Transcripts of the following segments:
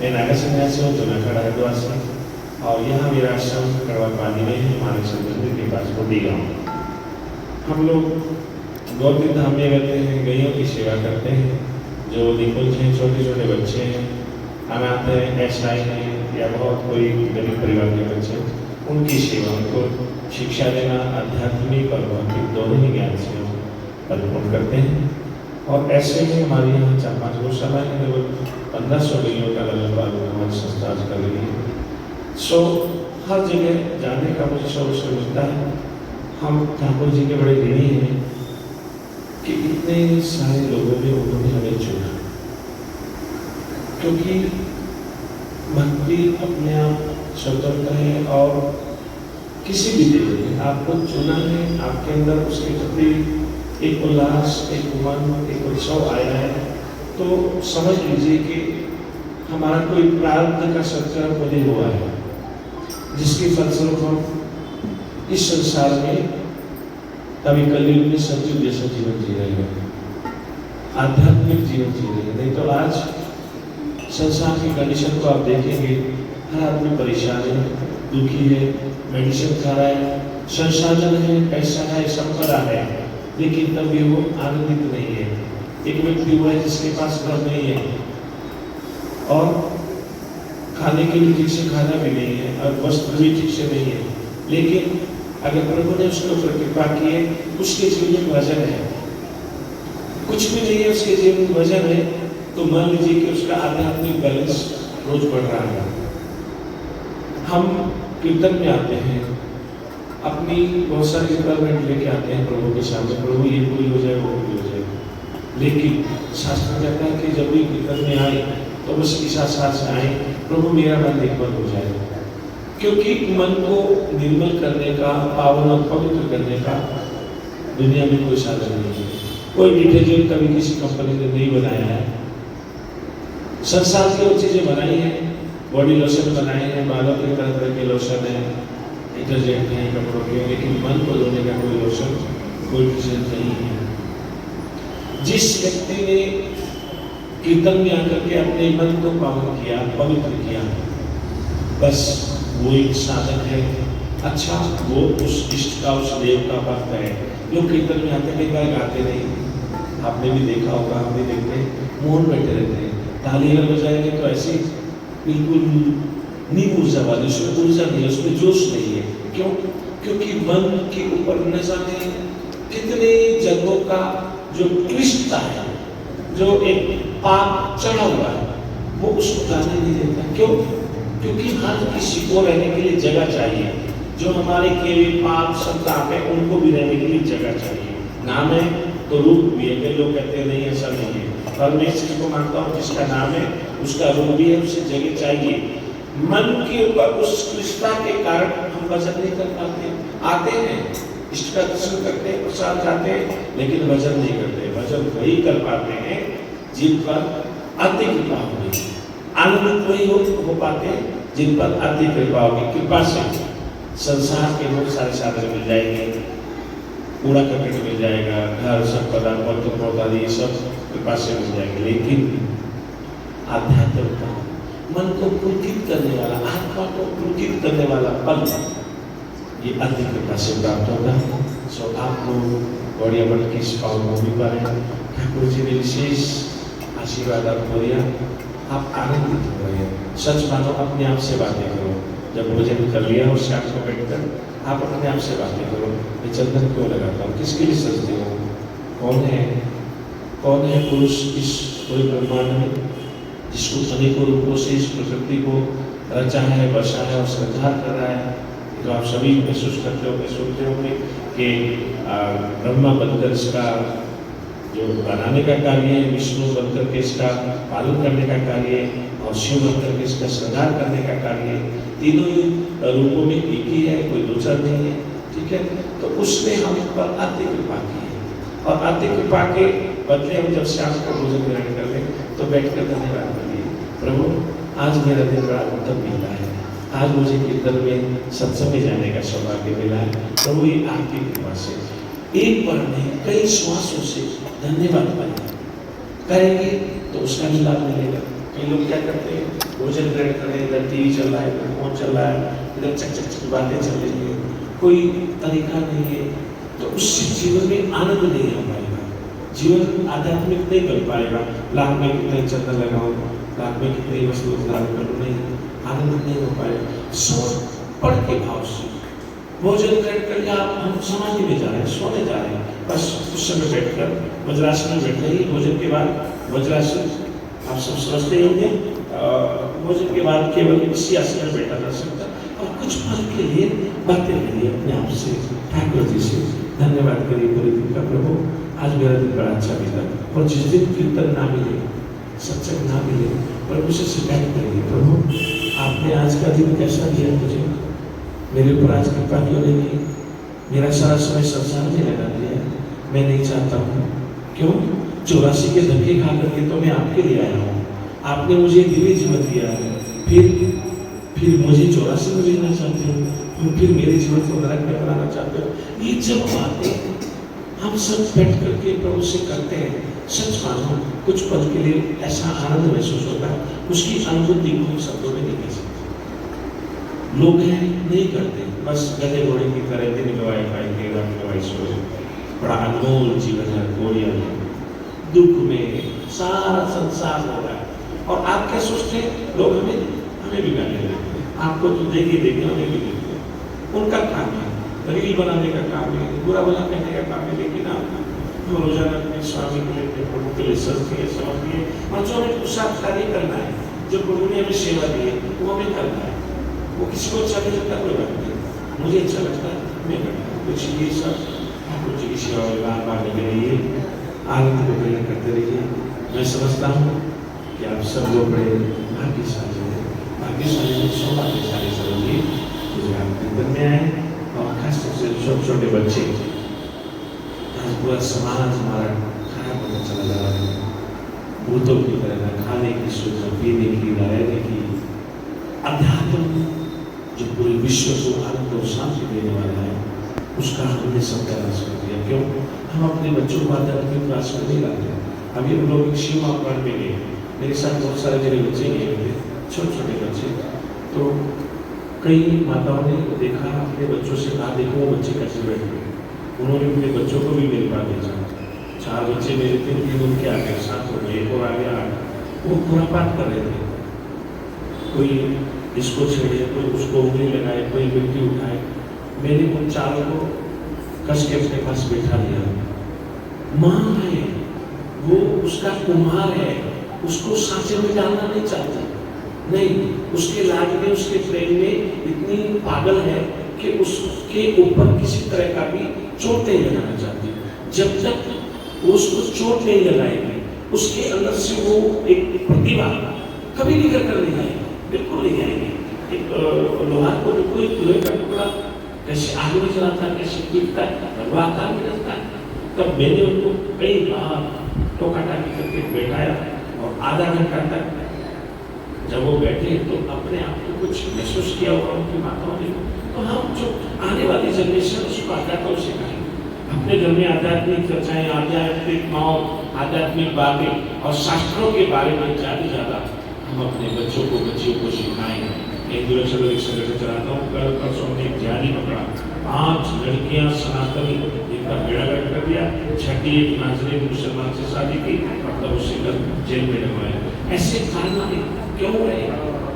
मैं नागा सन्यासी हूँ, जूनागढ़ हरिद्वार से, और यहाँ मेरा आश्रम कड़वा पानी में है, मानेश्वर मंदिर के पास बूढ़ी गाँव। हम लोग गौतम धाम में रहते हैं, गैयों की सेवा करते हैं। जो निकुंज हैं, छोटे छोटे बच्चे हैं, अनाथ हैं, एसआई हैं, या बहुत कोई गरीब परिवार के बच्चे, उनकी सेवा, उनको शिक्षा देना, आध्यात्मिक और भौतिक दोनों ही ज्ञान से हम परिपूर्ण करते हैं। और ऐसे में हमारे यहाँ 4-5 गौशाला है, लगभग 1500 गैयों का लगभग हमारी संस्था कर रही है। सो हर जगह जाने का मुझे अवसर मिलता है। हम ठाकुर जी के बड़े ऋणी हैं कि इतने सारे लोगों में उन्होंने हमें चुना, क्योंकि भक्ति अपने आप स्वतंत्र है और किसी भी जगह में आपको चुना है, आपके अंदर उसके प्रति एक उल्लास, एक उमंग, एक उत्सव आया है, तो समझ लीजिए कि हमारा कोई प्रारब्ध का सत्कर्म बने हुआ है, जिसके फलस्वरूप हम इस संसार में कभी कलयुग में सतयुग जैसा जीवन जी रहे हैं, आध्यात्मिक जीवन जी रहे हैं। नहीं तो आज संसार की कंडीशन को आप देखेंगे, हर आदमी परेशान है, दुखी है, मेडिसिन खा रहा है, संसाधन है, पैसा है, संपदा है, लेकिन तब भी वो आनंदित नहीं है। एक व्यक्ति हुआ है जिसके पास घर नहीं है और खाने के लिए ठीक से खाना भी नहीं है और वस्त्र भी ठीक से नहीं है, लेकिन अगर प्रभु ने उसके ऊपर कृपा की है, उसके जीवन में वजन है, कुछ भी नहीं है उसके जीवन में वजन है, तो मान लीजिए कि उसका आध्यात्मिक बैलेंस रोज बढ़ रहा है। हम कीर्तन में आते हैं, अपनी बहुत सारी रिक्वायरमेंट लेके आते हैं प्रभु के सामने, प्रभु ये पूरी हो जाए, वो पूरी हो जाए, लेकिन शास्त्र कहता है कि जब भी कीर्तन में आए तो बस इस आशा से आए, प्रभु मेरा मन निर्मल हो जाए, क्योंकि मन को निर्मल करने का, पावन और पवित्र करने का दुनिया में कोई साधन नहीं है। कोई डिटर्जेंट कभी किसी कंपनी ने नहीं बनाया है, संसार की और चीजें बनाई हैं, बॉडी लोशन बनाए हैं, बालों के तरह तरह के लोशन है, डिटर्जेंट है कपड़ों के, लेकिन मन को धोने का कोई लोशन, कोई डिटर्जेंट नहीं है। जिस व्यक्ति ने कीर्तन में आकर के अपने मन को पावन किया, पवित्र किया, बस वो एक साधक है। अच्छा, वो उस इष्ट का, उस देव का भक्त है। लोग कीर्तन में आते, कई बार गाते नहीं, आपने भी देखा होगा, हम भी देखते हैं, मौन बैठे रहते हैं, ताली अगर बजाएंगे तो ऐसी बिल्कुल नीम ऊर्जा वाली, उसमें ऊर्जा नहीं है, उसमें जोश नहीं है। क्यों? क्योंकि मन के ऊपर न जाने कितने जन्मों का जो क्लिष्टता है, जो एक पाप चढ़ा हुआ है, वो उसको जाने नहीं देता। क्यों? क्योंकि हर किसी को रहने के लिए जगह चाहिए। जो हमारे केवल पाप संताप है, उनको भी रहने के लिए जगह चाहिए। नाम है तो रूप भी है। कई लोग कहते हैं नहीं, ऐसा नहीं है, पर मैं इस चीज को मानता हूँ, जिसका नाम है उसका रूप भी है, उसे जगह चाहिए। मन के ऊपर उस क्लिष्टता के कारण हम वजन नहीं कर पाते। आते हैं, इष्ट का दर्शन करते हैं, प्रसाद खाते हैं, लेकिन वजन नहीं करते। वजन वही कर पाते हैं जिन पर अति कृपा होगी। आनंदित वही हो पाते हैं जिन पर अति कृपा होगी। कृपा से संसार के बहुत सारे साधन मिल जाएंगे, कूड़ा करकट मिल जाएगा, घर संपदा पौधा सब कृपा से मिल जाएंगे, लेकिन आध्यात्मिकता, मन को पुलकित करने वाला, आत्मा को पुलकित करने वाला पल, ये अति कृपा से प्राप्त होगा। सो आप लोग गौड़िया मठ की इस पावन भूमि पर हैं, ठाकुर जी ने विशेष आशीर्वाद आपको दिया, आप आनंदित हो रहे हैं। सच मानो, अपने आप से बातें करो। जब भोजन कर लिया और शाम को बैठकर आप अपने आप से बातें करो, मैं चंदन क्यों लगाता हूँ, किसके लिए सजती हूँ, कौन है पुरुष इस पूरे ब्रह्मांड में जिसको अनेकों रूपों से इस प्रकृति को रचा है, बसा है और संहार कर रहा है। तो आप सभी महसूस करते होंगे, सुनते होंगे कि ब्रह्मा बनकर इसका जो बनाने का कार्य है, विष्णु बनकर के इसका पालन करने का कार्य है, और शिव बनकर के इसका श्रृंगार करने का कार्य है। तीनों ही रूपों में एक ही है, कोई दूसरा नहीं है। ठीक है, तो उसने हम पर अति कृपा की है, और अति कृपा के बदले हम जब शाम को भोजन ग्रहण कर लें तो बैठकर धन्यवाद करिए, प्रभु आज मेरा दिन बड़ा उत्तम मिला है, आज मुझे कीर्तन में सत्संग में जाने का सौभाग्य मिला है, प्रभु ये आपकी कृपा से। एक बार नहीं, कई श्वासों से धन्यवाद करेंगे तो उसका भी लाभ मिलेगा। कई लोग क्या करते हैं, भोजन ग्रहण कर रहे हैं, इधर टीवी चल रहा है, इधर फोन चल रहा है, इधर चक चक चक बातें चल रही है, कोई तरीका नहीं है, तो उससे जीवन में आनंद नहीं आ पाएगा, जीवन आध्यात्मिक नहीं बन पाएगा। लाख में कितने चंदन लगाऊं, लाख में कितनी वस्तु दान करूं, नहीं, आनंद नहीं हो पाएगा। समर्पण के भाव से भोजन ग्रहण कर या हम समाधि में जा रहे हैं, सोने जा रहे हैं, बस उस समय बैठकर वज्रासन में बैठ रही, भोजन के बाद वज्रासन आप सब समझते होंगे, भोजन के बाद केवल इसी आसन में बैठा जा सकता, और कुछ पल के लिए बातें करिए अपने आप से, ठाकुर जी से धन्यवाद करिए पूरे दिन का, प्रभु आज मेरा दिन बड़ा अच्छा बीता। और जिस दिन कीर्तन ना मिले, सत्संग ना मिले, प्रभु से शिकायत करिए, प्रभु आपने आज का दिन कैसा दिया, मुझे मेरे ऊपर आज कृपा क्यों नहीं की, मेरा सारा समय संसार में लगा दिया, मैं नहीं चाहता हूँ, क्यों 84 के धक्के खा करके तो मैं आपके लिए आया हूँ, आपने मुझे दिव्य जीवन दिया है, फिर मुझे 84 में भेजना चाहते हो, फिर मेरे जीवन को नरक में बनाना चाहते हो। ये जब बातें हम सब बैठ करके प्रभु से करते हैं, सच मानो कुछ पल के लिए ऐसा आनंद महसूस होता है, उसकी अनुभूति को शब्दों में नहीं कह सकते। लोग हैं नहीं करते, बस गधे घोड़े की तरह दिन गवाए खाएंगे, रात गवाई सोए। बड़ा अनमोल जीवन है, घोड़िया दुख में सारा संसार हो रहा है, और आप क्या सोचते हैं, लोग हमें भी गाने देते हैं, आपको तो देखे हमें भी देते हैं, उनका काम है रील बनाने का काम है, बुरा भला कहने का काम है, लेकिन आप रोजाना अपने स्वामी के लिए, अपने प्रभु के लिए सजते समझिए, और जो हमें पुरुषार्थ कार्य करना है, जो प्रभु ने हमें सेवा दी है, वो हमें करना है। वो किसी को अच्छा नहीं लगता, कोई बात नहीं, मुझे अच्छा लगता है, मैं करता हूँ। कुछ ये सब ठाकुर जी की सेवा में बार बार लगे रहिए, आनंद को ग्रहण करते रहिए। मैं समझता हूँ कि आप सब लोग बड़े भाग्यशाली हैं, भाग्यशाली में सौ भाग्यशाली समझिए, मुझे आप कीर्तन में आए, और खास तौर से छोटे छोटे बच्चे, आज पूरा समाज हमारा खराब होता चला जा रहा है, भूतों की तरह खाने की सुविधा, पीने की, रहने की। अध्यात्म जो पूरे विश्व को आनंद और शांति देने वाला है, उसका हमने सत्यानाश कर दिया। क्यों? हम अपने बच्चों को आध्यात्मिक क्लास में नहीं लाते। अभी हम लोग शिव महापुराण में गए, मेरे साथ बहुत सारे मेरे बच्चे गए हुए, छोटे छोटे बच्चे, तो कई माताओं ने देखा, अपने बच्चों से कहा, देखो वो बच्चे कैसे बैठ गए, उन्होंने अपने बच्चों को भी मेरे पास भेजा। 4 बच्चे मेरे थे, 3 उनके आ गए, 7 हो गए, एक और आ गया, 8। वो खुरापात कर रहे थे, कोई इसको छेड़े, कोई उसको उंगली लगाए, कोई मिट्टी उठाए। मैंने उन 4 को कस के अपने पास बैठा लिया। माँ है वो, उसका कुम्हार है, उसको सांचे में डालना नहीं चाहता, नहीं, उसके लाड में, उसके प्रेम में इतनी पागल है कि उसके ऊपर किसी तरह का भी चोट नहीं लगाना चाहती। जब तक वो उसको चोट नहीं लगाएगी, उसके अंदर से वो एक प्रतिभा कभी निकल कर नहीं आएगी, बिल्कुल नहीं आएगी। एक लोहार को कोई लोहे का टुकड़ा कैसे आग में जलाता है, कैसे पीटता है, वो आकार में रहता है। तब मैंने उनको कई बार टोका टाकी करके बैठाया, और आधा घंटा तक जब वो बैठे तो अपने आप को कुछ महसूस किया होगा उनकी माताओं ने। तो हम जो आने वाली जनरेशन उसको आध्यात्म सिखाएंगे, अपने घर में आध्यात्मिक चर्चाएं, आध्यात्मिक माहौल, आध्यात्मिक बातें और शास्त्रों के बारे में ज़्यादा हम अपने बच्चों को, बच्चियों को सिखाएं। एक दूरदर्शन एक संगठन चलाता हूँ, कल परसों हमने एक ध्यान पकड़ा, 5 लड़कियां सनातनी, इनका बेड़ा गर्क कर दिया, 6ठी एक नाजरीन मुसलमान से शादी की, मतलब उससे जेल में डलवाया। ऐसे कारनामे क्यों रहे?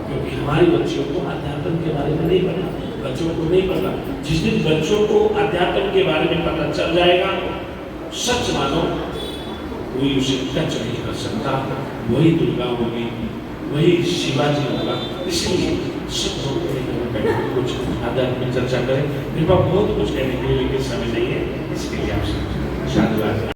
क्योंकि हमारे बच्चों को अध्यात्म के बारे में नहीं पता, बच्चों को नहीं पता। जिस दिन बच्चों को अध्यात्म के बारे में पता चल जाएगा, सच मानो कोई उसे टच नहीं कर सकता, वही दुर्गा होगी, वही शिवाजी होगा। इसलिए सब लोग कुछ आध्यात्मिक चर्चा करें। मेरे पास बहुत कुछ कहने के लिए, लेकिन समय नहीं है, इसके लिए आपसे साधुवाद।